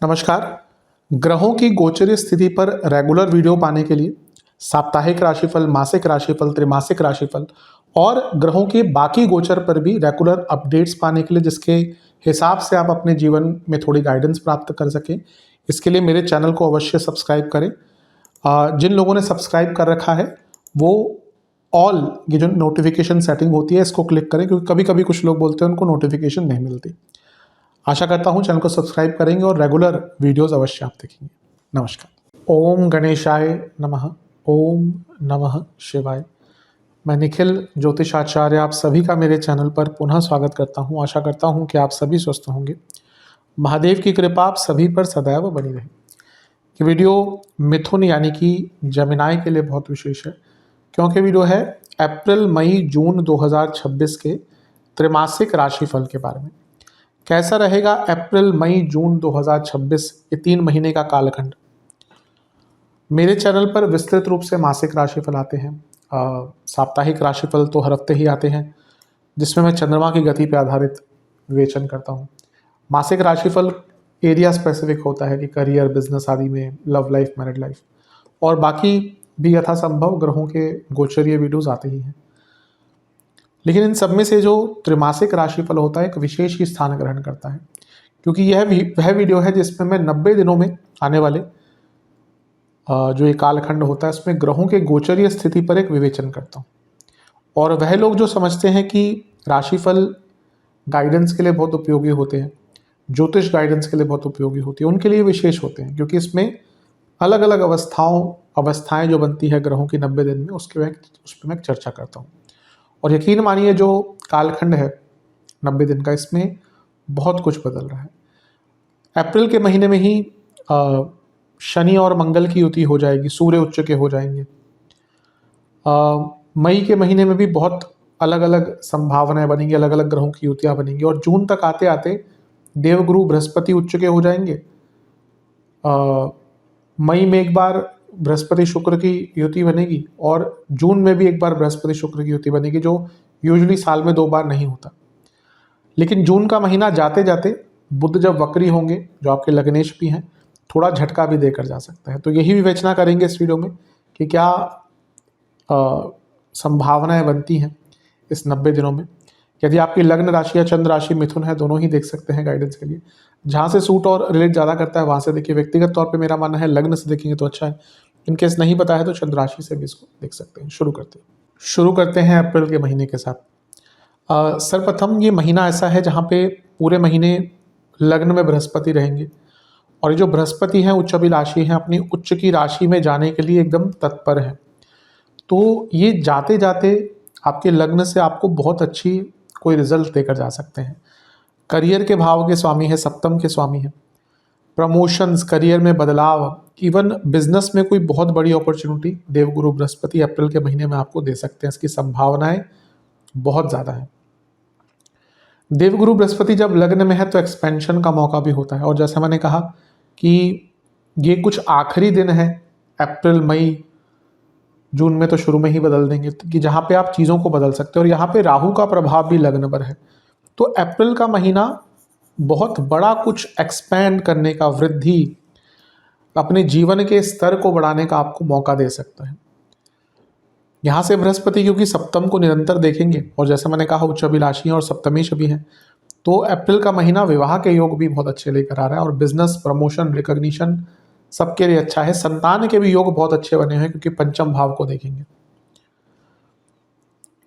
नमस्कार। ग्रहों की गोचरीय स्थिति पर रेगुलर वीडियो पाने के लिए साप्ताहिक राशिफल, मासिक राशिफल, त्रैमासिक राशिफल और ग्रहों के बाकी गोचर पर भी रेगुलर अपडेट्स पाने के लिए, जिसके हिसाब से आप अपने जीवन में थोड़ी गाइडेंस प्राप्त कर सकें, इसके लिए मेरे चैनल को अवश्य सब्सक्राइब करें। जिन लोगों ने सब्सक्राइब कर रखा है वो ऑल ये जो नोटिफिकेशन सेटिंग होती है इसको क्लिक करें, क्योंकि कभी कभी कुछ लोग बोलते हैं उनको नोटिफिकेशन नहीं मिलती। आशा करता हूँ चैनल को सब्सक्राइब करेंगे और रेगुलर वीडियोस अवश्य आप देखेंगे। नमस्कार। ओम गणेशाय नमः। ओम नमः शिवाय। मैं निखिल ज्योतिषाचार्य आप सभी का मेरे चैनल पर पुनः स्वागत करता हूँ। आशा करता हूँ कि आप सभी स्वस्थ होंगे। महादेव की कृपा आप सभी पर सदैव बनी रहे। ये वीडियो मिथुन यानी कि जमिनाई के लिए बहुत विशेष है, क्योंकि वीडियो है अप्रैल मई जून 2026 के त्रैमासिक राशिफल के बारे में। कैसा रहेगा अप्रैल मई जून 2026 ये 3 महीने का कालखंड। मेरे चैनल पर विस्तृत रूप से मासिक राशिफल आते हैं, साप्ताहिक राशिफल तो हर हफ्ते ही आते हैं, जिसमें मैं चंद्रमा की गति पर आधारित विवेचन करता हूँ। मासिक राशिफल एरिया स्पेसिफिक होता है कि करियर, बिजनेस आदि में, लव लाइफ, मैरिड लाइफ, और बाकी भी यथासंभव ग्रहों के गोचरीय वीडियोज आते ही हैं। लेकिन इन सब में से जो त्रैमासिक राशिफल होता है एक विशेष ही स्थान ग्रहण करता है, क्योंकि यह वह वीडियो है जिसमें मैं 90 दिनों में आने वाले जो ये कालखंड होता है उसमें ग्रहों के गोचरीय स्थिति पर एक विवेचन करता हूँ। और वह लोग जो समझते हैं कि राशिफल गाइडेंस के लिए बहुत उपयोगी होते हैं, ज्योतिष गाइडेंस के लिए बहुत उपयोगी होती है, उनके लिए विशेष होते हैं, क्योंकि इसमें अलग अलग अवस्थाएं जो बनती है ग्रहों की 90 दिन में उस पर मैं चर्चा करता हूँ। और यकीन मानिए जो कालखंड है 90 दिन का, इसमें बहुत कुछ बदल रहा है। अप्रैल के महीने में ही शनि और मंगल की युति हो जाएगी, सूर्य उच्च के हो जाएंगे। मई के महीने में भी बहुत अलग अलग संभावनाएं बनेंगी, अलग अलग ग्रहों की युतियाँ बनेंगी। और जून तक आते आते देवगुरु बृहस्पति उच्च के हो जाएंगे। मई में एक बार बृहस्पति शुक्र की युति बनेगी और जून में भी एक बार बृहस्पति शुक्र की युति बनेगी, जो यूजुअली साल में 2 बार नहीं होता। लेकिन जून का महीना जाते जाते बुध जब वक्री होंगे, जो आपके लग्नेश भी हैं, थोड़ा झटका भी देकर जा सकता है। तो यही विवेचना करेंगे इस वीडियो में कि क्या संभावनाएं बनती हैं इस 90 दिनों में। यदि आपकी लग्न राशि या चंद्र राशि मिथुन है, दोनों ही देख सकते हैं गाइडेंस के लिए। जहाँ से सूट और रिलेट ज़्यादा करता है वहाँ से देखिए। व्यक्तिगत तौर पे मेरा मानना है लग्न से देखेंगे तो अच्छा है। इनकेस नहीं पता है तो चंद्र राशि से भी इसको देख सकते हैं। शुरू करते हैं अप्रैल के महीने के साथ। सर्वप्रथम ये महीना ऐसा है जहाँ पे पूरे महीने लग्न में बृहस्पति रहेंगे, और ये जो बृहस्पति हैं उच्च अभिलाषी हैं, अपनी उच्च की राशि में जाने के लिए एकदम तत्पर हैं। तो ये जाते जाते आपके लग्न से आपको बहुत अच्छी कोई रिजल्ट देकर जा सकते हैं। करियर के भाव के स्वामी है, सप्तम के स्वामी है। प्रमोशंस, करियर में बदलाव, इवन बिजनेस में कोई बहुत बड़ी अपॉर्चुनिटी देवगुरु बृहस्पति अप्रैल के महीने में आपको दे सकते हैं। इसकी संभावनाएं बहुत ज़्यादा है। देवगुरु बृहस्पति जब लग्न में है तो एक्सपेंशन का मौका भी होता है। और जैसे मैंने कहा कि ये कुछ आखिरी दिन है अप्रैल मई जून में, तो शुरू में ही बदल देंगे कि जहाँ पे आप चीज़ों को बदल सकते हो। और यहाँ पे राहु का प्रभाव भी लग्न पर है, तो अप्रैल का महीना बहुत बड़ा कुछ एक्सपैंड करने का, वृद्धि, अपने जीवन के स्तर को बढ़ाने का आपको मौका दे सकता है। यहाँ से बृहस्पति क्योंकि सप्तम को निरंतर देखेंगे, और जैसे मैंने कहा उच्च अभिलाषी और सप्तमेश भी हैं, तो अप्रैल का महीना विवाह के योग भी बहुत अच्छे लेकर आ रहा है। और बिजनेस, प्रमोशन, रिकॉग्निशन सबके लिए अच्छा है। संतान के भी योग बहुत अच्छे बने हैं क्योंकि पंचम भाव को देखेंगे।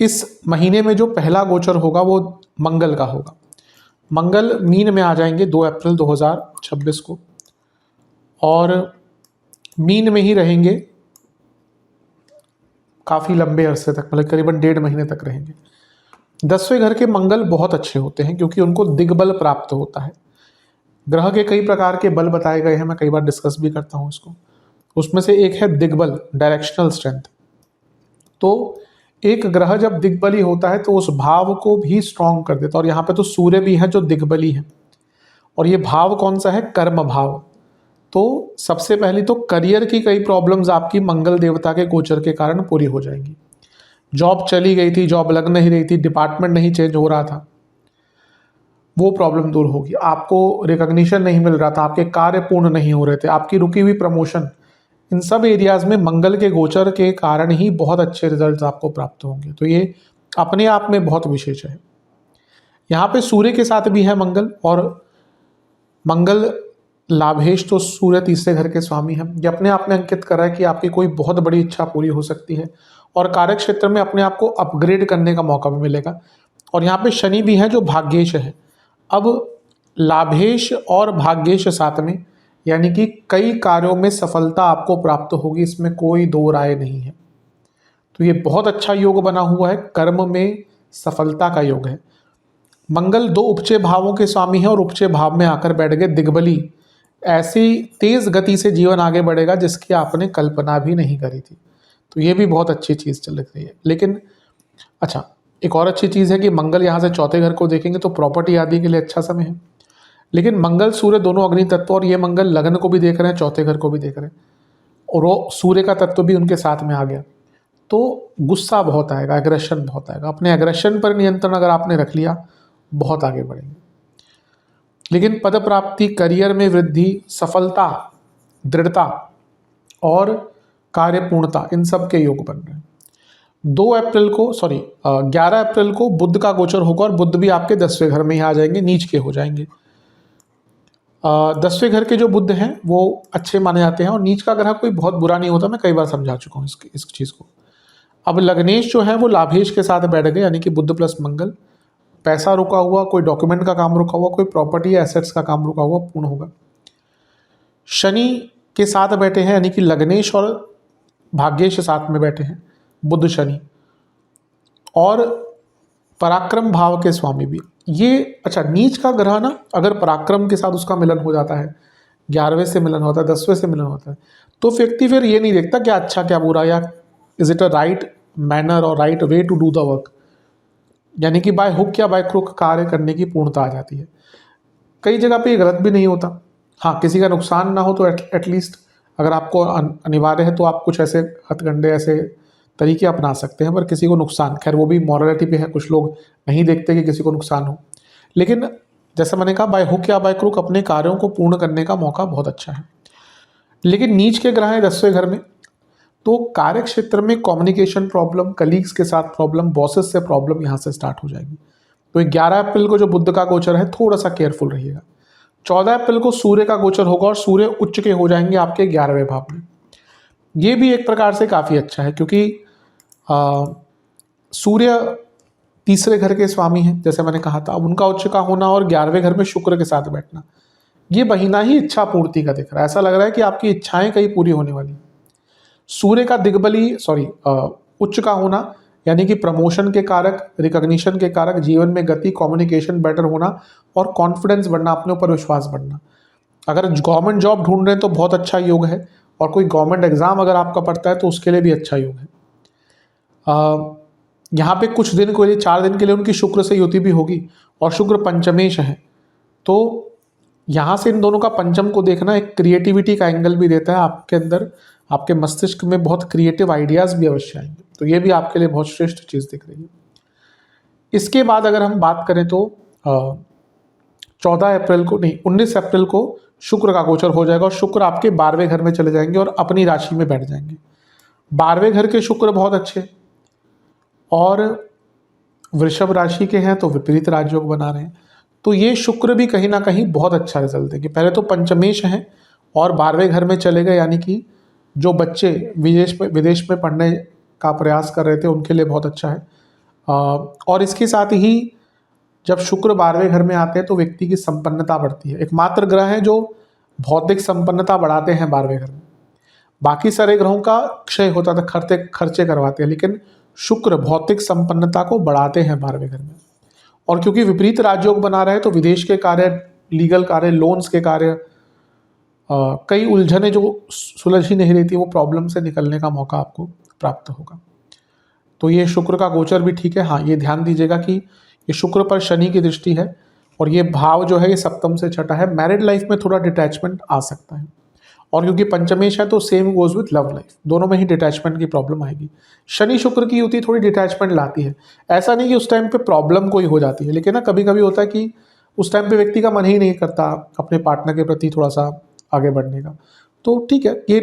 इस महीने में जो पहला गोचर होगा वो मंगल का होगा। मंगल मीन में आ जाएंगे 2 अप्रैल 2026 को, और मीन में ही रहेंगे काफ़ी लंबे अरसे तक, मतलब करीबन 1.5 महीने तक रहेंगे। 10वें घर के मंगल बहुत अच्छे होते हैं क्योंकि उनको दिग्बल प्राप्त होता है। ग्रह के कई प्रकार के बल बताए गए हैं, मैं कई बार डिस्कस भी करता हूँ इसको। उसमें से एक है दिग्बल, डायरेक्शनल स्ट्रेंथ। तो एक ग्रह जब दिग्बली होता है तो उस भाव को भी स्ट्रॉन्ग कर देता है। और यहाँ पे तो सूर्य भी है जो दिग्बली है, और ये भाव कौन सा है? कर्म भाव। तो सबसे पहली तो करियर की कई प्रॉब्लम्स आपकी मंगल देवता के गोचर के कारण पूरी हो जाएंगी। जॉब चली गई थी, जॉब लग नहीं रही थी, डिपार्टमेंट नहीं चेंज हो रहा था, वो प्रॉब्लम दूर होगी। आपको रिकॉग्निशन नहीं मिल रहा था, आपके कार्य पूर्ण नहीं हो रहे थे, आपकी रुकी हुई प्रमोशन, इन सब एरियाज में मंगल के गोचर के कारण ही बहुत अच्छे रिजल्ट्स आपको प्राप्त होंगे। तो ये अपने आप में बहुत विशेष है। यहाँ पे सूर्य के साथ भी है मंगल, और मंगल लाभेश, तो सूर्य तीसरे घर के स्वामी हैं। ये अपने आप में अंकित कर रहा है कि आपकी कोई बहुत बड़ी इच्छा पूरी हो सकती है और कार्य क्षेत्र में अपने आप को अपग्रेड करने का मौका भी मिलेगा। और यहाँ पे शनि भी है जो भाग्येश है। अब लाभेश और भाग्येश साथ में, यानी कि कई कार्यों में सफलता आपको प्राप्त होगी, इसमें कोई दो राय नहीं है। तो ये बहुत अच्छा योग बना हुआ है, कर्म में सफलता का योग है। मंगल दो उपचय भावों के स्वामी है और उपचय भाव में आकर बैठ गए दिग्बली। ऐसी तेज गति से जीवन आगे बढ़ेगा जिसकी आपने कल्पना भी नहीं करी थी। तो ये भी बहुत अच्छी चीज़ चल रही है। लेकिन अच्छा, एक और अच्छी चीज़ है कि मंगल यहाँ से चौथे घर को देखेंगे तो प्रॉपर्टी आदि के लिए अच्छा समय है। लेकिन मंगल सूर्य दोनों अग्नि तत्व, और ये मंगल लग्न को भी देख रहे हैं, चौथे घर को भी देख रहे हैं, और वो सूर्य का तत्व भी उनके साथ में आ गया। तो गुस्सा बहुत आएगा, एग्रेशन बहुत आएगा। अपने एग्रेशन पर नियंत्रण अगर आपने रख लिया, बहुत आगे बढ़ेंगे। लेकिन पद प्राप्ति, करियर में वृद्धि, सफलता, दृढ़ता और कार्य पूर्णता, इन सब के योग बन रहे हैं। 11 अप्रैल को बुध का गोचर होगा और बुध भी आपके 10वें घर में ही आ जाएंगे, नीच के हो जाएंगे। 10वें घर के जो बुध हैं वो अच्छे माने जाते हैं, और नीच का ग्रह कोई बहुत बुरा नहीं होता, मैं कई बार समझा चुका हूँ इस चीज़ को। अब लग्नेश जो है वो लाभेश के साथ बैठ गए, यानी कि बुध प्लस मंगल। पैसा रुका हुआ, कोई डॉक्यूमेंट का काम रुका हुआ, कोई प्रॉपर्टी या एसेट्स का काम रुका हुआ पूर्ण होगा। शनि के साथ बैठे हैं, यानी कि लग्नेश और भाग्येश साथ में बैठे हैं, बुध शनि, और पराक्रम भाव के स्वामी भी ये। अच्छा, नीच का ग्रह ना अगर पराक्रम के साथ उसका मिलन हो जाता है, 11वें से मिलन होता है, 10वें से मिलन होता है, तो व्यक्ति फिर ये नहीं देखता क्या अच्छा क्या बुरा, या is it a right manner और right way to do the work, यानी कि बाय हुक या बाय क्रुक कार्य करने की पूर्णता आ जाती है। कई जगह पे ये गलत भी नहीं होता। हाँ, किसी का नुकसान ना हो तो एटलीस्ट अगर आपको अनिवार्य है तो आप कुछ ऐसे हथकंडे, ऐसे तरीके अपना सकते हैं, पर किसी को नुकसान, खैर वो भी मॉरलिटी पे है, कुछ लोग नहीं देखते कि किसी को नुकसान हो। लेकिन जैसे मैंने कहा, बाय हुक या बाय क्रुक अपने कार्यों को पूर्ण करने का मौका बहुत अच्छा है। लेकिन नीच के ग्रह हैं 10वें घर में, तो कार्य क्षेत्र में कम्युनिकेशन प्रॉब्लम, कलीग्स के साथ प्रॉब्लम, बॉसेस से प्रॉब्लम यहाँ से स्टार्ट हो जाएगी। तो 11 अप्रैल को जो बुध का गोचर है, थोड़ा सा केयरफुल रहिएगा। 14 अप्रैल को सूर्य का गोचर होगा और सूर्य उच्च के हो जाएंगे आपके 11वें भाव में। ये भी एक प्रकार से काफ़ी अच्छा है, क्योंकि सूर्य तीसरे घर के स्वामी हैं, जैसे मैंने कहा था। अब उनका उच्च का होना और 11वें घर में शुक्र के साथ बैठना, ये महीना ही इच्छा पूर्ति का दिख रहा है। ऐसा लग रहा है कि आपकी इच्छाएं कहीं पूरी होने वाली। सूर्य का दिग्बली उच्च का होना, यानी कि प्रमोशन के कारक, रिकॉग्निशन के कारक, जीवन में गति, कम्युनिकेशन बेटर होना और कॉन्फिडेंस बढ़ना, अपने ऊपर विश्वास बढ़ना। अगर गवर्नमेंट जॉब ढूंढ रहे हैं तो बहुत अच्छा योग है, और कोई गवर्नमेंट एग्जाम अगर आपका पड़ता है तो उसके लिए भी अच्छा योग है। यहाँ पे कुछ दिन के लिए, 4 दिन के लिए उनकी शुक्र से युति भी होगी, और शुक्र पंचमेश है। तो यहाँ से इन दोनों का पंचम को देखना एक क्रिएटिविटी का एंगल भी देता है। आपके अंदर, आपके मस्तिष्क में बहुत क्रिएटिव आइडियाज़ भी अवश्य आएंगे, तो ये भी आपके लिए बहुत श्रेष्ठ चीज़ दिख रही है। इसके बाद अगर हम बात करें तो 19 अप्रैल को शुक्र का गोचर हो जाएगा, और शुक्र आपके 12वें घर में चले जाएंगे और अपनी राशि में बैठ जाएंगे। 12वें घर के शुक्र बहुत अच्छे, और वृषभ राशि के हैं तो विपरीत राजयोग बना रहे हैं। तो ये शुक्र भी कहीं ना कहीं बहुत अच्छा रिजल्ट देंगे। पहले तो पंचमेश हैं और 12वें घर में चले गए, यानी कि जो बच्चे विदेश में पढ़ने का प्रयास कर रहे थे उनके लिए बहुत अच्छा है। और इसके साथ ही जब शुक्र 12वें घर में आते हैं तो व्यक्ति की संपन्नता बढ़ती है। एकमात्र ग्रह है जो भौतिक संपन्नता बढ़ाते हैं 12वें घर में। बाकी सारे ग्रहों का क्षय होता था, खर्चे करवाते हैं, लेकिन शुक्र भौतिक संपन्नता को बढ़ाते हैं 12वें घर में। और क्योंकि विपरीत राजयोग बना रहे तो विदेश के कार्य, लीगल कार्य, लोन्स के कार्य, कई उलझने जो सुलझ ही नहीं रही थी, वो प्रॉब्लम से निकलने का मौका आपको प्राप्त होगा। तो ये शुक्र का गोचर भी ठीक है। हाँ, ये ध्यान दीजिएगा कि ये शुक्र पर शनि की दृष्टि है, और ये भाव जो है ये सप्तम से छठा है। मैरिड लाइफ में थोड़ा डिटैचमेंट आ सकता है, और क्योंकि पंचमेश है तो same goes with love life, दोनों में ही डिटैचमेंट की प्रॉब्लम आएगी। शनि शुक्र की युति थोड़ी डिटैचमेंट लाती है। ऐसा नहीं कि उस टाइम पे प्रॉब्लम कोई हो जाती है, लेकिन ना कभी कभी होता है कि उस टाइम पे व्यक्ति का मन ही नहीं करता अपने पार्टनर के प्रति थोड़ा सा आगे बढ़ने का। तो ठीक है, ये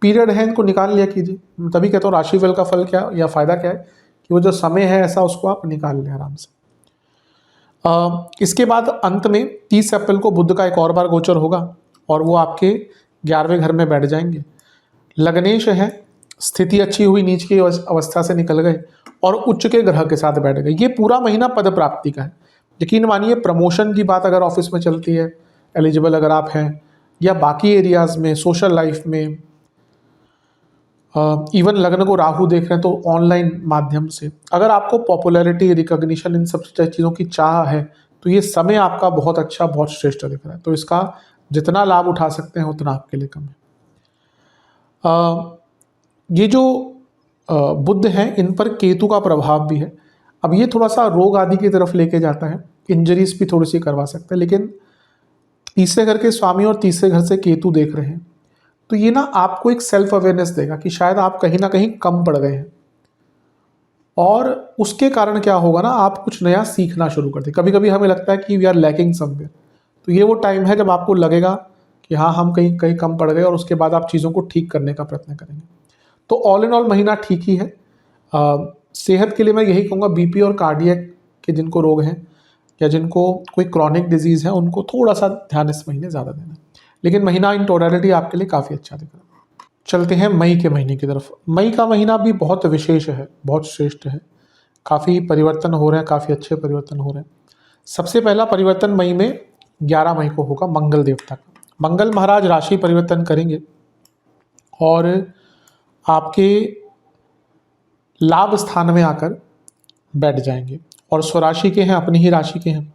पीरियड है, इनको निकाल लिया कीजिए। तभी कहता हूँ राशिफल का फल क्या या फ़ायदा क्या है कि वो जो समय है ऐसा उसको आप निकाल लें आराम से। इसके बाद अंत में 30 अप्रैल को बुध का एक और बार गोचर होगा और वो आपके 11वें घर में बैठ जाएंगे। लग्नेश है, स्थिति अच्छी हुई, नीच की अवस्था से निकल गए और उच्च के ग्रह के साथ बैठ गए। ये पूरा महीना पद प्राप्ति का है। यकीन मानिए प्रमोशन की बात अगर ऑफिस में चलती है, एलिजिबल अगर आप हैं, या बाकी एरियाज़ में, सोशल लाइफ में, इवन लग्न को राहु देख रहे हैं तो ऑनलाइन माध्यम से अगर आपको पॉपुलैरिटी, रिकॉग्निशन, इन सब चीज़ों की चाह है तो ये समय आपका बहुत अच्छा, बहुत श्रेष्ठ दिख रहा है। तो इसका जितना लाभ उठा सकते हैं उतना आपके लिए कम है। ये जो बुध हैं इन पर केतु का प्रभाव भी है। अब ये थोड़ा सा रोग आदि की तरफ लेके जाता है, इंजरीज भी थोड़ी सी करवा सकता है, लेकिन तीसरे घर के स्वामी और तीसरे घर से केतु देख रहे हैं तो ये ना आपको एक सेल्फ अवेयरनेस देगा कि शायद आप कहीं ना कहीं कम पड़ गए हैं और उसके कारण क्या होगा ना, आप कुछ नया सीखना शुरू करते। कभी कभी हमें लगता है कि वी आर लैकिंग समवेयर, तो ये वो टाइम है जब आपको लगेगा कि हाँ हम कहीं कहीं कम पड़ गए और उसके बाद आप चीज़ों को ठीक करने का प्रयत्न करेंगे। तो ऑल इन ऑल महीना ठीक ही है। सेहत के लिए मैं यही कहूँगा, बीपी और कार्डियक के जिनको रोग हैं या जिनको कोई क्रॉनिक डिजीज़ है उनको थोड़ा सा ध्यान इस महीने ज़्यादा देना, लेकिन महीना इन टोटलिटी आपके लिए काफ़ी अच्छा दिख रहा है। चलते हैं मई के महीने की तरफ। मई का महीना भी बहुत विशेष है, बहुत श्रेष्ठ है। काफ़ी परिवर्तन हो रहे हैं, काफ़ी अच्छे परिवर्तन हो रहे हैं। सबसे पहला परिवर्तन मई में 11 मई को होगा मंगल देवता का। मंगल महाराज राशि परिवर्तन करेंगे और आपके लाभ स्थान में आकर बैठ जाएंगे और स्वराशि के हैं, अपनी ही राशि के हैं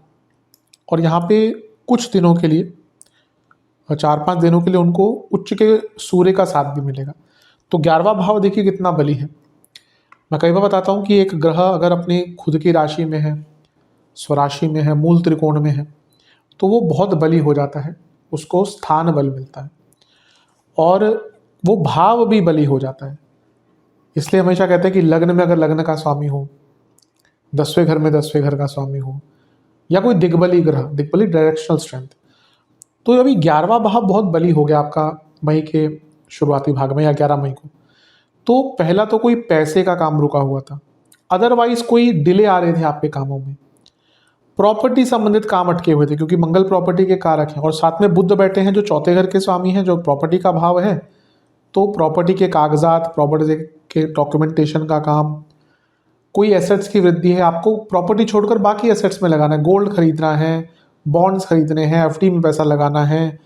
और यहाँ पे कुछ दिनों के लिए, 4-5 दिनों के लिए उनको उच्च के सूर्य का साथ भी मिलेगा। तो 11वां भाव देखिए कितना बली है। मैं कई बार बताता हूँ कि एक ग्रह अगर अपनी खुद की राशि में है, स्वराशि में है, मूल त्रिकोण में है, तो वो बहुत बली हो जाता है, उसको स्थान बल मिलता है और वो भाव भी बली हो जाता है। इसलिए हमेशा कहते हैं कि लग्न में अगर लग्न का स्वामी हो, 10वें घर में 10वें घर का स्वामी हो, या कोई दिग्बली ग्रह, दिग्बली डायरेक्शनल स्ट्रेंथ, तो अभी 11वां भाव बहुत बली हो गया आपका मई के शुरुआती भाग में या 11 मई को। तो पहला तो कोई पैसे का काम रुका हुआ था, अदरवाइज कोई डिले आ रहे थे आपके कामों में, प्रॉपर्टी संबंधित काम अटके हुए थे क्योंकि मंगल प्रॉपर्टी के कारक हैं और साथ में बुध बैठे हैं जो चौथे घर के स्वामी हैं, जो प्रॉपर्टी का भाव है। तो प्रॉपर्टी के कागजात, प्रॉपर्टी के डॉक्यूमेंटेशन का काम, कोई एसेट्स की वृद्धि है, आपको प्रॉपर्टी छोड़कर बाकी एसेट्स में लगाना है, गोल्ड खरीदना है, बॉन्ड्स खरीदने हैं, एफडी में पैसा लगाना है,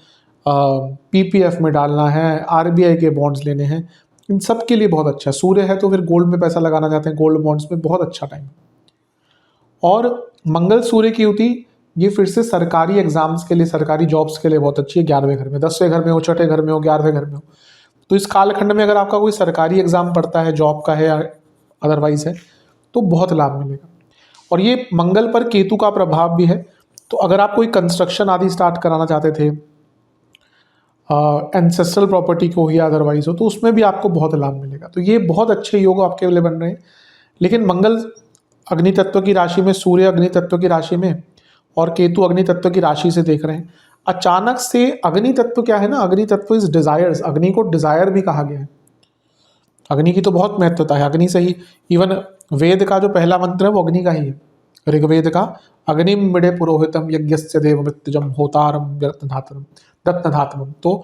पीपीएफ में डालना है, आरबीआई के बॉन्ड्स लेने हैं, इन सब के लिए बहुत अच्छा है। सूर्य है तो फिर गोल्ड में पैसा लगाना चाहते हैं, गोल्ड बॉन्ड्स में बहुत अच्छा टाइम। और मंगल सूर्य की युति ये फिर से सरकारी एग्जाम्स के लिए, सरकारी जॉब्स के लिए बहुत अच्छी है। 11वें घर में, 10वें घर में हो, छठे घर में हो, 11वें घर में हो, तो इस कालखंड में अगर आपका कोई सरकारी एग्जाम पड़ता है, जॉब का है या अदरवाइज है, तो बहुत लाभ मिलेगा। और ये मंगल पर केतु का प्रभाव भी है, तो अगर आप कोई कंस्ट्रक्शन आदि स्टार्ट कराना चाहते थे, एंसेस्ट्रल प्रॉपर्टी को या अदरवाइज हो, तो उसमें भी आपको बहुत लाभ मिलेगा। तो ये बहुत अच्छे योग आपके लिए बन रहे हैं। लेकिन मंगल अग्नि तत्व की राशि में, सूर्य अग्नि तत्व की राशि में और केतु अग्नि तत्व की राशि से देख रहे हैं। अचानक से अग्नि तत्व क्या है ना, अग्नि तत्व इज डिजायर्स, अग्नि को डिजायर भी कहा गया है। अग्नि की तो बहुत महत्वता है, अग्नि से ही इवन वेद का जो पहला मंत्र है वो अग्नि का ही है, ऋग्वेद का, अग्निम मिडे पुरोहितम यज्ञस्य देव मृत्युजम होतारम रत्नधातम। तो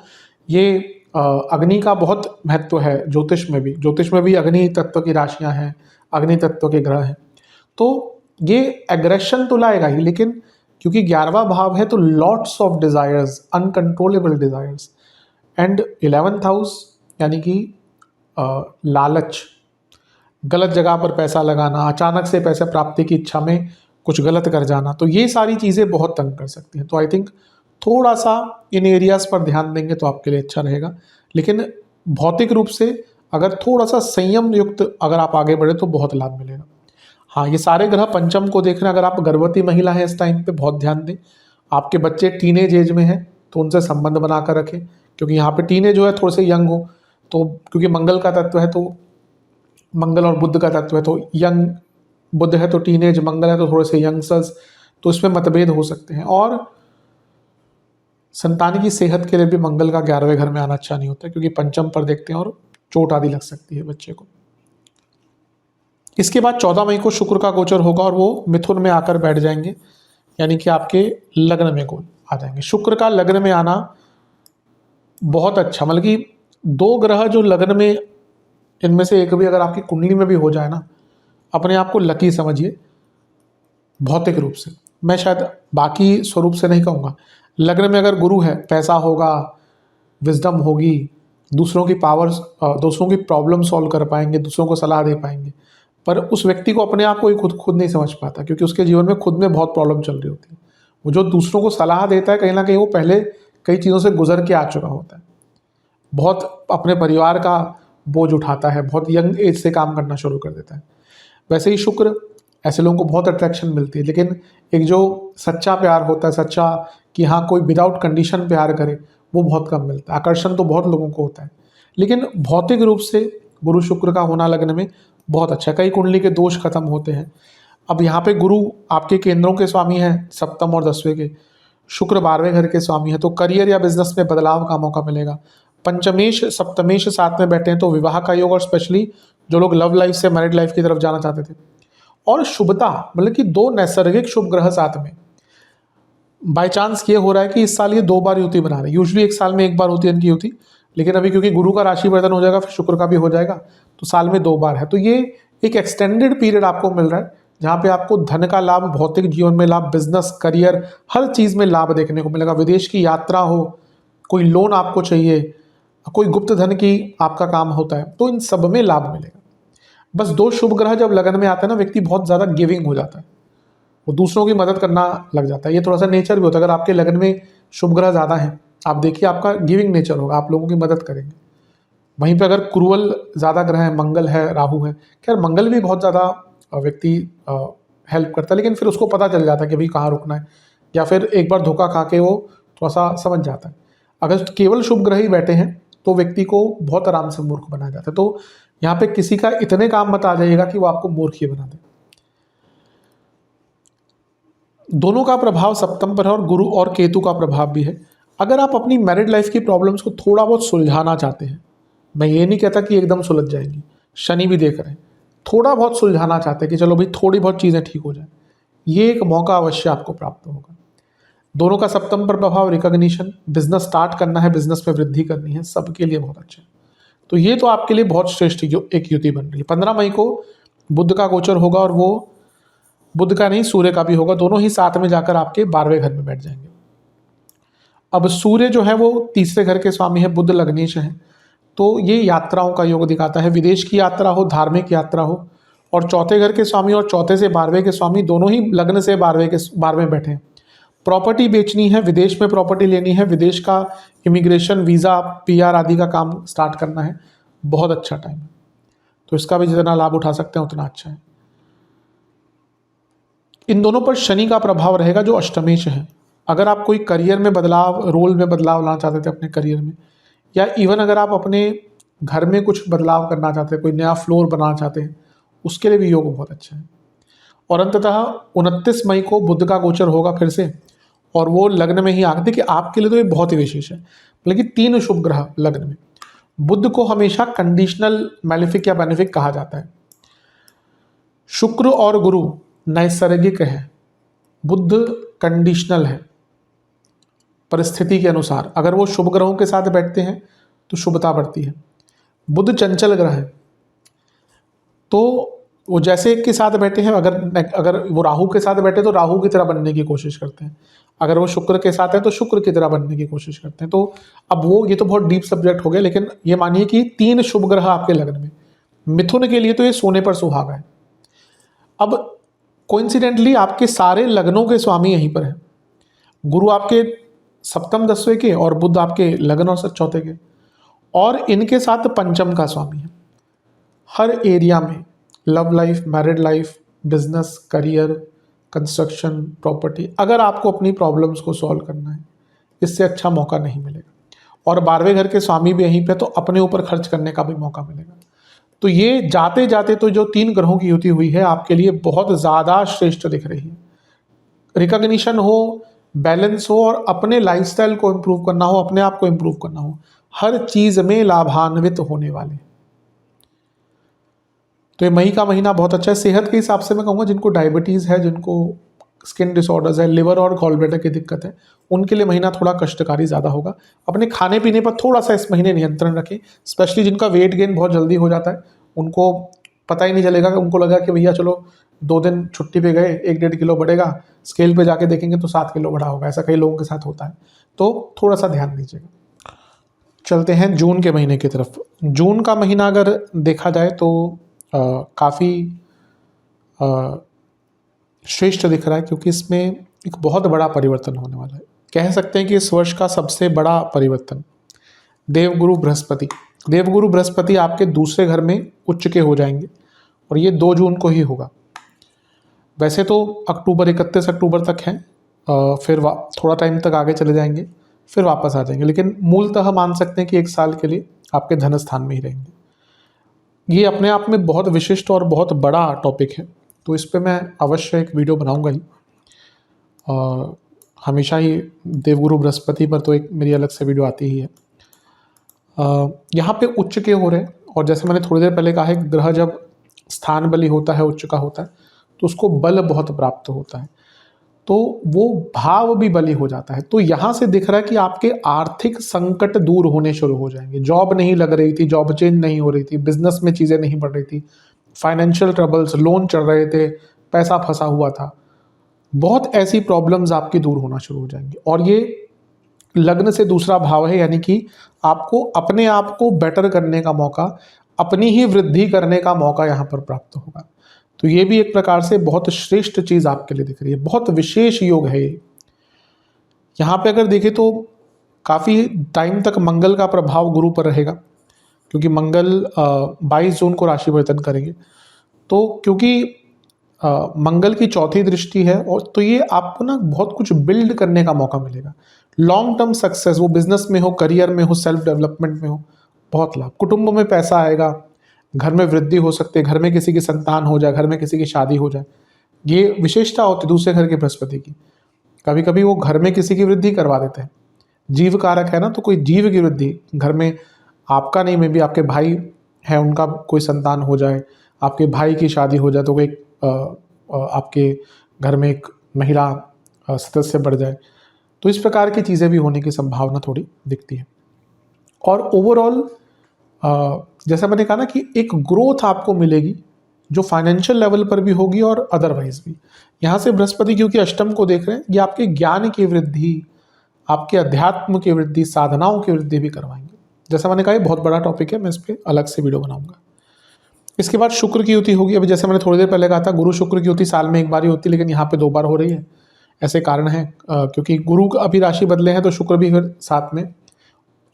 ये अग्नि का बहुत महत्व है ज्योतिष में भी। ज्योतिष में भी अग्नि तत्व की राशियां हैं, अग्नि तत्व के ग्रह हैं। तो ये एग्रेशन तो लाएगा ही, लेकिन क्योंकि 11वां भाव है तो lots of desires, uncontrollable desires. And 11th house यानी कि लालच, गलत जगह पर पैसा लगाना, अचानक से पैसे प्राप्ति की इच्छा में कुछ गलत कर जाना, तो ये सारी चीज़ें बहुत तंग कर सकती हैं। तो आई थिंक थोड़ा सा इन एरियाज़ पर ध्यान देंगे तो आपके लिए अच्छा रहेगा। लेकिन भौतिक रूप से अगर थोड़ा सा संयम युक्त अगर आप आगे बढ़े तो बहुत लाभ मिलेगा। हाँ, ये सारे ग्रह पंचम को देखना, अगर आप गर्भवती महिला हैं इस टाइम पे बहुत ध्यान दें। आपके बच्चे टीनेज एज में हैं तो उनसे संबंध बनाकर रखें, क्योंकि यहाँ पे टीनेज जो है थोड़े से यंग हो, तो क्योंकि मंगल का तत्व है, तो मंगल और बुध का तत्व है, तो यंग बुध है तो टीनेज, मंगल है तो थोड़े से यंगस्टर्स, तो इसमें मतभेद हो सकते हैं। और संतान की सेहत के लिए भी मंगल का 11वें घर में आना अच्छा नहीं होता, क्योंकि पंचम पर देखते हैं और चोट आदि लग सकती है बच्चे को। इसके बाद 14 मई को शुक्र का गोचर होगा और वो मिथुन में आकर बैठ जाएंगे, यानी कि आपके लग्न में आ जाएंगे। शुक्र का लग्न में आना बहुत अच्छा, मतलब कि दो ग्रह जो लग्न में, इनमें से एक भी अगर आपकी कुंडली में भी हो जाए ना, अपने आप को लकी समझिए भौतिक रूप से। मैं शायद बाकी स्वरूप से नहीं कहूँगा। लग्न में अगर गुरु है, पैसा होगा, विजडम होगी, दूसरों की पावर्स, दूसरों की प्रॉब्लम सॉल्व कर पाएंगे, दूसरों को सलाह दे पाएंगे। पर उस व्यक्ति को अपने आप को ही खुद नहीं समझ पाता, क्योंकि उसके जीवन में खुद में बहुत प्रॉब्लम चल रही होती है। वो जो दूसरों को सलाह देता है, कहीं ना कहीं वो पहले कई चीज़ों से गुजर के आ चुका होता है, बहुत अपने परिवार का बोझ उठाता है, बहुत यंग एज से काम करना शुरू कर देता है। वैसे ही शुक्र, ऐसे लोगों को बहुत अट्रैक्शन मिलती है, लेकिन एक जो सच्चा प्यार होता है, सच्चा कि हाँ कोई विदाउट कंडीशन प्यार करे, वो बहुत कम मिलता है। आकर्षण तो बहुत लोगों को होता है, लेकिन भौतिक रूप से गुरु शुक्र का होना लग्न में बहुत अच्छा है। कई कुंडली के दोष खत्म होते हैं। अब यहाँ पे गुरु आपके केंद्रों के स्वामी हैं, सप्तम और 10वें के। शुक्र 12वें घर के स्वामी है, तो करियर या बिजनेस में बदलाव का मौका मिलेगा। पंचमेश सप्तमेश साथ में बैठे हैं तो विवाह का योग, और स्पेशली जो लोग लव लाइफ से मैरिड लाइफ की तरफ जाना चाहते थे। और शुभता, मतलब कि दो नैसर्गिक शुभ ग्रह साथ में। बाय चांस ये हो रहा है कि इस साल ये 2 बार युति बना रहे हैं। यूजुअली एक साल में 1 बार होती है इनकी युति, लेकिन अभी क्योंकि गुरु का राशि वर्तन हो जाएगा, फिर शुक्र का भी हो जाएगा, तो साल में 2 बार है। तो ये एक एक्सटेंडेड पीरियड आपको मिल रहा है, जहाँ पे आपको धन का लाभ, भौतिक जीवन में लाभ, बिजनेस, करियर, हर चीज़ में लाभ देखने को मिलेगा। विदेश की यात्रा हो, कोई लोन आपको चाहिए, कोई गुप्त धन की आपका काम होता है, तो इन सब में लाभ मिलेगा। बस 2 शुभ ग्रह जब लगन में आते हैं ना, व्यक्ति बहुत ज़्यादा गिविंग हो जाता है, वो दूसरों की मदद करना लग जाता है। ये थोड़ा सा नेचर भी होता है। अगर आपके लगन में शुभ ग्रह ज़्यादा हैं, आप देखिए आपका गिविंग नेचर होगा, आप लोगों की मदद करेंगे। वहीं पे अगर क्रूअल ज़्यादा ग्रह है, मंगल है, राहु है, खैर मंगल भी बहुत ज़्यादा व्यक्ति हेल्प करता है, लेकिन फिर उसको पता चल जाता है कि भाई कहाँ रुकना है, या फिर एक बार धोखा खा के वो थोड़ा सा समझ जाता है। अगर केवल शुभ ग्रह ही बैठे हैं तो व्यक्ति को बहुत आराम से मूर्ख बनाया जाता है। तो यहाँ पे किसी का इतने काम मत आ जाइएगा कि वो आपको मूर्ख ही बना दे। दोनों का प्रभाव सप्तम पर है, और गुरु और केतु का प्रभाव भी है। अगर आप अपनी मैरिड लाइफ की प्रॉब्लम्स को थोड़ा बहुत सुलझाना चाहते हैं, मैं ये नहीं कहता कि एकदम सुलझ जाएंगी, शनि भी देख रहे हैं, थोड़ा बहुत सुलझाना चाहते हैं कि चलो भाई थोड़ी बहुत चीज़ें ठीक हो जाए, ये एक मौका अवश्य आपको प्राप्त होगा। दोनों का सप्तम पर प्रभाव, रिकॉग्निशन, बिजनेस स्टार्ट करना है, बिजनेस में वृद्धि करनी है, सबके लिए बहुत अच्छा है। तो ये तो आपके लिए बहुत श्रेष्ठ एक युति बन रही है। 15 मई को बुध का गोचर होगा, और वो बुध का नहीं, सूर्य का भी होगा। दोनों ही साथ में जाकर आपके 12वें घर में बैठ जाएंगे। अब सूर्य जो है वो तीसरे घर के स्वामी है, बुध लग्नेश है, तो ये यात्राओं का योग दिखाता है। विदेश की यात्रा हो, धार्मिक यात्रा हो। और चौथे घर के स्वामी और चौथे से 12वें के स्वामी दोनों ही लग्न से 12वें बैठे हैं। प्रॉपर्टी बेचनी है, विदेश में प्रॉपर्टी लेनी है, विदेश का इमिग्रेशन, वीज़ा, PR आदि का काम स्टार्ट करना है, बहुत अच्छा टाइम है। तो इसका भी जितना लाभ उठा सकते हैं उतना अच्छा है। इन दोनों पर शनि का प्रभाव रहेगा जो अष्टमेश है। अगर आप कोई करियर में बदलाव, रोल में बदलाव लाना चाहते थे अपने करियर में, या इवन अगर आप अपने घर में कुछ बदलाव करना चाहते हैं, कोई नया फ्लोर बनाना चाहते हैं, उसके लिए भी योग बहुत अच्छा है। और अंततः 29 मई को बुध का गोचर होगा फिर से, और वो लग्न में ही आते कि आपके लिए तो ये बहुत ही विशेष है। लेकिन 3 शुभ ग्रह लग्न में, बुध को हमेशा कंडीशनल मैलेफिक या बेनिफिक कहा जाता है। शुक्र और गुरु नैसर्गिक है, बुध कंडीशनल है, परिस्थिति के अनुसार। अगर वो शुभ ग्रहों के साथ बैठते हैं तो शुभता बढ़ती है। बुध चंचल ग्रह है, तो वो जैसे एक के साथ बैठे हैं, अगर वो राहु के साथ बैठे तो राहु की तरह बनने की कोशिश करते हैं, अगर वो शुक्र के साथ है तो शुक्र की तरह बनने की कोशिश करते हैं। तो अब वो, ये तो बहुत डीप सब्जेक्ट हो गया, लेकिन ये मानिए कि 3 शुभ ग्रह आपके लग्न में। मिथुन के लिए तो ये सोने पर सुहागा है। अब कोइंसिडेंटली आपके सारे लग्नों के स्वामी यहीं पर हैं। गुरु आपके सप्तम 10वें के, और बुध आपके लग्न और चौथे के, और इनके साथ पंचम का स्वामी है। हर एरिया में, love life, married life, business, career, construction, property, अगर आपको अपनी प्रॉब्लम्स को सॉल्व करना है, इससे अच्छा मौका नहीं मिलेगा। और 12वें घर के स्वामी भी यहीं पे, तो अपने ऊपर खर्च करने का भी मौका मिलेगा। तो ये जाते जाते तो जो 3 ग्रहों की युति हुई है आपके लिए बहुत ज़्यादा श्रेष्ठ दिख रही है। रिकॉग्निशन हो, बैलेंस हो और अपने लाइफस्टाइल को इम्प्रूव करना हो, अपने आप को इम्प्रूव करना हो, हर चीज़ में लाभान्वित होने वाले। तो ये मई का महीना बहुत अच्छा है। सेहत के हिसाब से मैं कहूँगा जिनको डायबिटीज़ है, जिनको स्किन डिसऑर्डर्स है, लिवर और गॉल ब्लैडर की दिक्कत है, उनके लिए महीना थोड़ा कष्टकारी ज़्यादा होगा। अपने खाने पीने पर थोड़ा सा इस महीने नियंत्रण रखें, स्पेशली जिनका वेट गेन बहुत जल्दी हो जाता है, उनको पता ही नहीं चलेगा कि उनको लगा कि भैया चलो 2 दिन छुट्टी पे गए, 1-1.5 किलो बढ़ेगा, स्केल पे जाके देखेंगे तो 7 किलो बढ़ा होगा। ऐसा कई लोगों के साथ होता है, तो थोड़ा सा ध्यान दीजिएगा। चलते हैं जून के महीने की तरफ। जून का महीना अगर देखा जाए तो काफ़ी श्रेष्ठ दिख रहा है, क्योंकि इसमें एक बहुत बड़ा परिवर्तन होने वाला है। कह सकते हैं कि इस वर्ष का सबसे बड़ा परिवर्तन देवगुरु बृहस्पति। देवगुरु बृहस्पति आपके दूसरे घर में उच्च के हो जाएंगे और ये 2 जून को ही होगा। वैसे तो अक्टूबर 31 अक्टूबर तक हैं, फिर थोड़ा टाइम तक आगे चले जाएंगे, फिर वापस आ जाएंगे, लेकिन मूलतः मान सकते हैं कि 1 साल के लिए आपके धन स्थान में ही रहेंगे। ये अपने आप में बहुत विशिष्ट और बहुत बड़ा टॉपिक है, तो इस पे मैं अवश्य एक वीडियो बनाऊंगा ही। हमेशा ही देवगुरु बृहस्पति पर तो एक मेरी अलग से वीडियो आती ही है। यहाँ पे उच्च के हो रहे हैं, और जैसे मैंने थोड़ी देर पहले कहा है, ग्रह जब स्थान बली होता है, उच्च का होता है, तो उसको बल बहुत प्राप्त होता है, तो वो भाव भी बली हो जाता है। तो यहाँ से दिख रहा है कि आपके आर्थिक संकट दूर होने शुरू हो जाएंगे। जॉब नहीं लग रही थी, जॉब चेंज नहीं हो रही थी, बिजनेस में चीज़ें नहीं बढ़ रही थी, फाइनेंशियल ट्रबल्स, लोन चल रहे थे, पैसा फंसा हुआ था, बहुत ऐसी प्रॉब्लम्स आपकी दूर होना शुरू हो जाएंगी। और ये लग्न से दूसरा भाव है, यानी कि आपको अपने आप को बेटर करने का मौका, अपनी ही वृद्धि करने का मौका यहाँ पर प्राप्त होगा। तो ये भी एक प्रकार से बहुत श्रेष्ठ चीज़ आपके लिए दिख रही है, बहुत विशेष योग है ये। यहाँ पे अगर देखें तो काफ़ी टाइम तक मंगल का प्रभाव गुरु पर रहेगा, क्योंकि मंगल 22 जून को राशि परिवर्तन करेंगे। तो क्योंकि मंगल की चौथी दृष्टि है, और तो ये आपको ना बहुत कुछ बिल्ड करने का मौका मिलेगा। लॉन्ग टर्म सक्सेस, वो बिजनेस में हो, करियर में हो, सेल्फ डेवलपमेंट में हो, बहुत लाभ। कुटुंब में पैसा आएगा, घर में वृद्धि हो सकती है, घर में किसी की संतान हो जाए, घर में किसी की शादी हो जाए। ये विशेषता होती है दूसरे घर के बृहस्पति की। कभी कभी वो घर में किसी की वृद्धि करवा देते हैं, जीव कारक है ना, तो कोई जीव की वृद्धि घर में, आपका नहीं, में भी आपके भाई है, उनका कोई संतान हो जाए, आपके भाई की शादी हो जाए, तो कोई आपके घर में एक महिला सदस्य बढ़ जाए, तो इस प्रकार की चीज़ें भी होने की संभावना थोड़ी दिखती है। और ओवरऑल जैसा मैंने कहा ना कि एक ग्रोथ आपको मिलेगी, जो फाइनेंशियल लेवल पर भी होगी और अदरवाइज भी। यहाँ से बृहस्पति क्योंकि अष्टम को देख रहे हैं, ये आपके ज्ञान की वृद्धि, आपके अध्यात्म की वृद्धि, साधनाओं की वृद्धि भी करवाएंगे। जैसा मैंने कहा, ये बहुत बड़ा टॉपिक है, मैं इस पर अलग से वीडियो बनाऊंगा। इसके बाद शुक्र की युति होगी। अभी जैसे मैंने थोड़ी देर पहले कहा था, गुरु शुक्र की युति साल में 1 बार ही होती है, लेकिन यहाँ पे 2 बार हो रही है। ऐसे कारण है क्योंकि गुरु अभी राशि बदले हैं, तो शुक्र भी फिर साथ में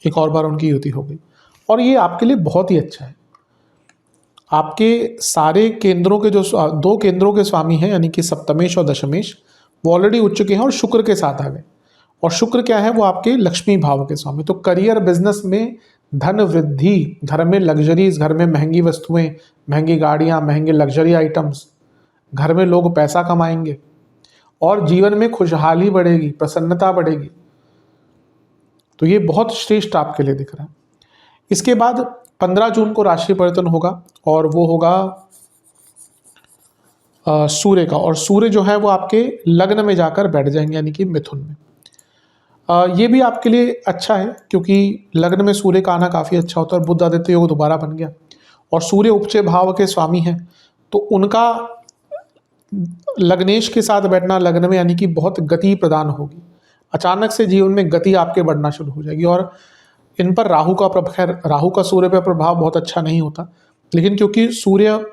एक और बार उनकी युति हो गई, और ये आपके लिए बहुत ही अच्छा है। आपके सारे केंद्रों के जो 2 केंद्रों के स्वामी हैं, यानी कि सप्तमेश और दशमेश, वो ऑलरेडी उच्च के हैं और शुक्र के साथ आ गए। और शुक्र क्या है, वो आपके लक्ष्मी भाव के स्वामी। तो करियर, बिजनेस में धन वृद्धि, घर में लग्जरीज, घर में महंगी वस्तुएं, महंगी गाड़ियां, महंगे लग्जरी आइटम्स, घर में लोग पैसा कमाएंगे और जीवन में खुशहाली बढ़ेगी, प्रसन्नता बढ़ेगी। तो ये बहुत श्रेष्ठ आपके लिए दिख रहा है। इसके बाद 15 जून को राशि परिवर्तन होगा, और वो होगा सूर्य का। और सूर्य जो है वो आपके लग्न में जाकर बैठ जाएंगे, यानी कि मिथुन में। ये भी आपके लिए अच्छा है, क्योंकि लग्न में सूर्य का आना काफ़ी अच्छा होता है। और बुध आदित्य योग दोबारा बन गया, और सूर्य उपचय भाव के स्वामी हैं, तो उनका लग्नेश के साथ बैठना लग्न में, यानी कि बहुत गति प्रदान होगी। अचानक से जीवन में गति आपके बढ़ना शुरू हो जाएगी। और इन पर राहु का प्रभाव, खैर राहु का सूर्य पर प्रभाव बहुत अच्छा नहीं होता, लेकिन क्योंकि सूर्य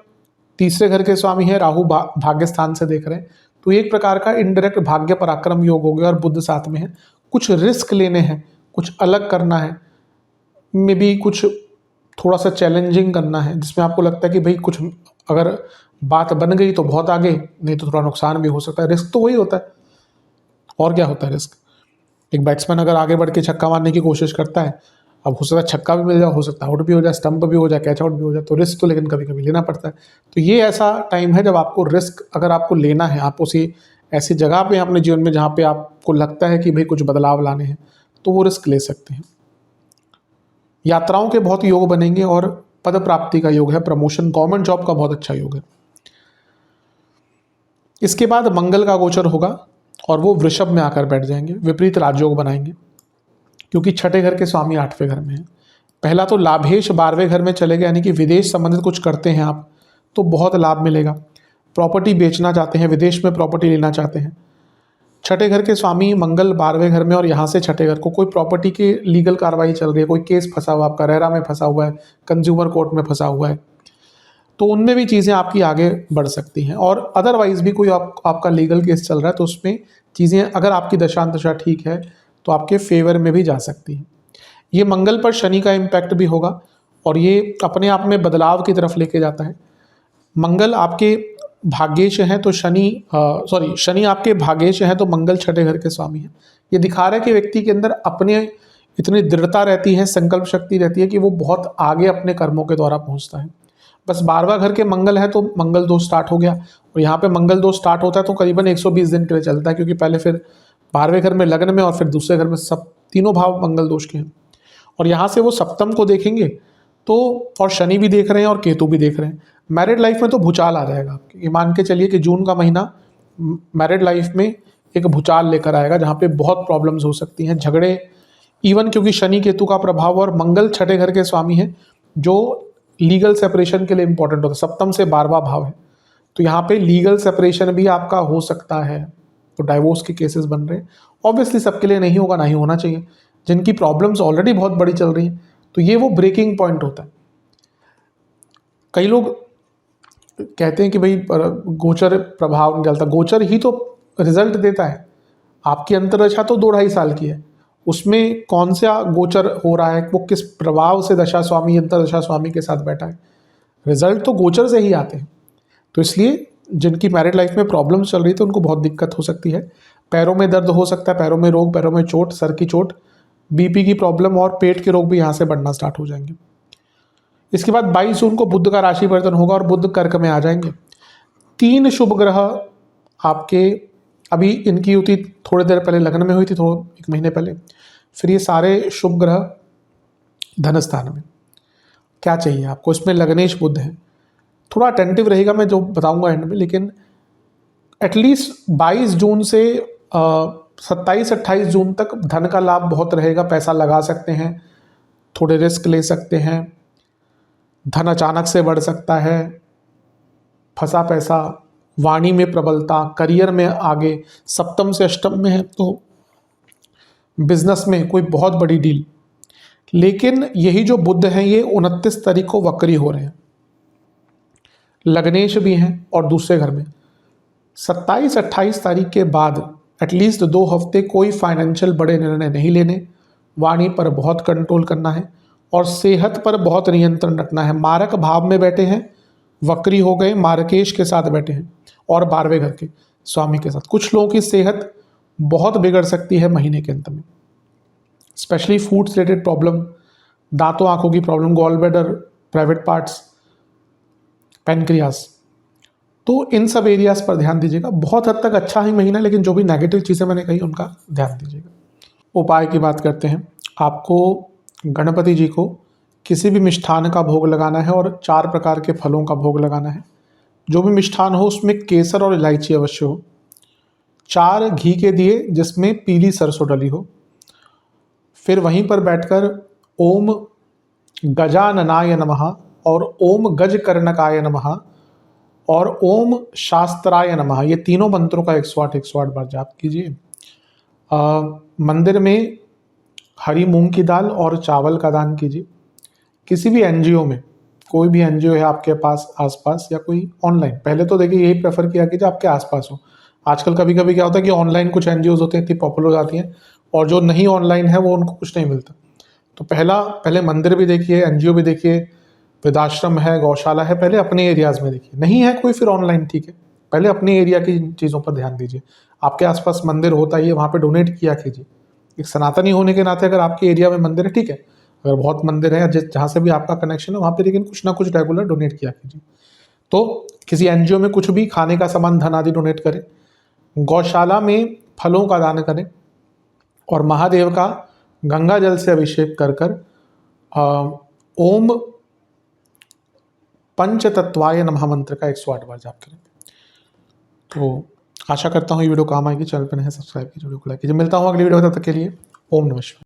तीसरे घर के स्वामी है, राहु भाग्य स्थान से देख रहे हैं, तो एक प्रकार का इनडायरेक्ट भाग्य पराक्रम योग हो गया। और बुध साथ में है, कुछ रिस्क लेने हैं, कुछ अलग करना है, मे बी कुछ थोड़ा सा चैलेंजिंग करना है, जिसमें आपको लगता है कि भाई कुछ अगर बात बन गई तो बहुत आगे, नहीं तो थोड़ा नुकसान भी हो सकता है। रिस्क तो वही होता है, और क्या होता है रिस्क। एक बैट्समैन अगर आगे बढ़ के छक्का मारने की कोशिश करता है, अब हो सकता है छक्का भी मिल जाए, हो सकता है आउट भी हो जाए, स्टंप भी हो जाए, कैच आउट भी हो जाए, तो रिस्क तो लेकिन कभी कभी लेना पड़ता है। तो ये ऐसा टाइम है जब आपको रिस्क अगर आपको लेना है, आप उसी ऐसी जगह पे अपने जीवन में जहाँ पे आपको लगता है कि भाई कुछ बदलाव लाने हैं, तो वो रिस्क ले सकते हैं। यात्राओं के बहुत योग बनेंगे और पद प्राप्ति का योग है, प्रमोशन, गवर्नमेंट जॉब का बहुत अच्छा योग है। इसके बाद मंगल का गोचर होगा और वो वृषभ में आकर बैठ जाएंगे, विपरीत राजयोग बनाएंगे, क्योंकि छठे घर के स्वामी आठवें घर में है। पहला तो लाभेश 12वें घर में चले गए, यानी कि विदेश संबंधित कुछ करते हैं आप तो बहुत लाभ मिलेगा। प्रॉपर्टी बेचना चाहते हैं, विदेश में प्रॉपर्टी लेना चाहते हैं, छठे घर के स्वामी मंगल 12वें घर में, और यहाँ से छठे घर को कोई प्रॉपर्टी की लीगल कार्रवाई चल रही है, कोई केस फंसा हुआ, आपका रेरा में फंसा हुआ है, कंज्यूमर कोर्ट में फंसा हुआ है, तो उनमें भी चीज़ें आपकी आगे बढ़ सकती हैं। और अदरवाइज भी कोई आपका लीगल केस चल रहा है तो उसमें चीज़ें अगर आपकी दशा ठीक है तो आपके फेवर में भी जा सकती हैं। ये मंगल पर शनि का इम्पैक्ट भी होगा और ये अपने आप में बदलाव की तरफ लेके जाता है। मंगल आपके भाग्येश हैं तो शनि आपके भाग्येश हैं तो मंगल छठे घर के स्वामी हैं। ये दिखा रहा है कि व्यक्ति के अंदर अपने इतनी दृढ़ता रहती है, संकल्प शक्ति रहती है कि वो बहुत आगे अपने कर्मों के द्वारा पहुंचता है। बस 12वां घर के मंगल है तो मंगल दोष स्टार्ट हो गया, और यहाँ पे मंगल दोष स्टार्ट होता है तो करीबन 120 दिन के लिए चलता है, क्योंकि पहले फिर 12वें घर में लग्न में और फिर दूसरे घर में, सब तीनों भाव मंगल दोष के हैं। और यहाँ से वो सप्तम को देखेंगे तो, और शनि भी देख रहे हैं और केतु भी देख रहे हैं। मैरिड लाइफ में तो भूचाल आ जाएगा, ये मान के चलिए कि जून का महीना मैरिड लाइफ में एक भूचाल लेकर आएगा, जहाँ पे बहुत प्रॉब्लम्स हो सकती हैं, झगड़े, इवन क्योंकि शनि केतु का प्रभाव और मंगल छठे घर के स्वामी हैं जो लीगल सेपरेशन के लिए इंपॉर्टेंट होता है। सप्तम से 12वां भाव है, तो यहाँ पे लीगल सेपरेशन भी आपका हो सकता है, तो डाइवोर्स के केसेस बन रहे हैं। ऑब्वियसली सबके लिए नहीं होगा, ना ही होना चाहिए, जिनकी प्रॉब्लम्स ऑलरेडी बहुत बड़ी चल रही हैं, तो ये वो ब्रेकिंग पॉइंट होता है। कई लोग कहते हैं कि भाई गोचर प्रभाव नहीं डालता, गोचर ही तो रिजल्ट देता है। आपकी अंतर्दशा तो 2-2.5 साल की है, उसमें कौन सा गोचर हो रहा है, वो किस प्रभाव से दशा स्वामी अंतर्दशा स्वामी के साथ बैठा है, रिजल्ट तो गोचर से ही आते हैं। तो इसलिए जिनकी मैरिड लाइफ में प्रॉब्लम चल रही है तो उनको बहुत दिक्कत हो सकती है। पैरों में दर्द हो सकता है, पैरों में रोग, पैरों में चोट, सर की चोट, बीपी की प्रॉब्लम और पेट के रोग भी यहाँ से बढ़ना स्टार्ट हो जाएंगे। इसके बाद 22 जून को बुध का राशि परिवर्तन होगा और बुध कर्क में आ जाएंगे। 3 शुभ ग्रह आपके, अभी इनकी युति थोड़ी देर पहले लग्न में हुई थी, 1 महीने पहले, फिर ये सारे शुभ ग्रह धन स्थान में। क्या चाहिए आपको, इसमें लग्नेश बुध है, थोड़ा अटेंटिव रहेगा मैं जो बताऊंगा एंड में, लेकिन एटलीस्ट 22 जून से 27-28 जून तक धन का लाभ बहुत रहेगा, पैसा लगा सकते हैं, थोड़े रिस्क ले सकते हैं, धन अचानक से बढ़ सकता है, फंसा पैसा, वाणी में प्रबलता, करियर में आगे, सप्तम से अष्टम में है तो बिजनेस में कोई बहुत बड़ी डील। लेकिन यही जो बुध हैं ये 29 तारीख को वक्री हो रहे हैं, लग्नेश भी हैं और दूसरे घर में। 27-28 तारीख के बाद एटलीस्ट 2 हफ्ते कोई फाइनेंशियल बड़े निर्णय नहीं लेने, वाणी पर बहुत कंट्रोल करना है और सेहत पर बहुत नियंत्रण रखना है। मारक भाव में बैठे हैं, वक्री हो गए, मारकेश के साथ बैठे हैं और 12वें घर के स्वामी के साथ। कुछ लोगों की सेहत बहुत बिगड़ सकती है महीने के अंत में, स्पेशली फूड रिलेटेड प्रॉब्लम, दांतों आंखों की problem, gall bladder, private parts, pancreas, तो इन सब एरियाज पर ध्यान दीजिएगा। बहुत हद तक अच्छा ही महीना, लेकिन जो भी नेगेटिव चीज़ें मैंने कही उनका ध्यान दीजिएगा। उपाय की बात करते हैं। आपको गणपति जी को किसी भी मिष्ठान का भोग लगाना है और 4 प्रकार के फलों का भोग लगाना है। जो भी मिष्ठान हो उसमें केसर और इलायची अवश्य हो, 4 घी के दिए जिसमें पीली सरसों डली हो। फिर वहीं पर बैठकर ओम गजाननाय नमः और ओम गजकर्णकाय नमः और ओम शास्त्राय नमः, ये तीनों मंत्रों का 108 बार जाप कीजिए। मंदिर में हरी मूंग की दाल और चावल का दान कीजिए। किसी भी एनजीओ में, कोई भी एनजीओ है आपके पास आसपास या कोई ऑनलाइन, पहले तो देखिए यही प्रेफर किया कीजिए आपके आसपास हो। आजकल कभी कभी क्या होता है कि ऑनलाइन कुछ एनजीओज होते हैं, इतनी पॉपुलर हो जाती हैं, और जो नहीं ऑनलाइन है वो उनको कुछ नहीं मिलता। तो पहले मंदिर भी देखिए, एनजीओ भी देखिए, वृद्धाश्रम है, गौशाला है, पहले अपने एरियाज़ में देखिए। नहीं है कोई फिर ऑनलाइन, ठीक है, पहले अपने एरिया की चीज़ों पर ध्यान दीजिए। आपके आसपास मंदिर होता ही है, वहाँ पे डोनेट किया कीजिए। एक सनातनी होने के नाते अगर आपके एरिया में मंदिर है, ठीक है, अगर बहुत मंदिर है जहाँ से भी आपका कनेक्शन है वहाँ पे, लेकिन कुछ ना कुछ रेगुलर डोनेट किया कीजिए। तो किसी एनजीओ में कुछ भी खाने का सामान, धन आदि डोनेट करें। गौशाला में फलों का दान करें और महादेव का गंगा जल से अभिषेक कर कर ओम पंचतत्वाय नमः मंत्र का 108 बार जाप करें। तो आशा करता हूँ ये वीडियो काम आएगी। चैनल पर नहीं सब्सक्राइब कीजिए, वीडियो को लाइक कीजिए। मिलता हूँ अगली वीडियो, तब तक के लिए ओम नमः शिवाय।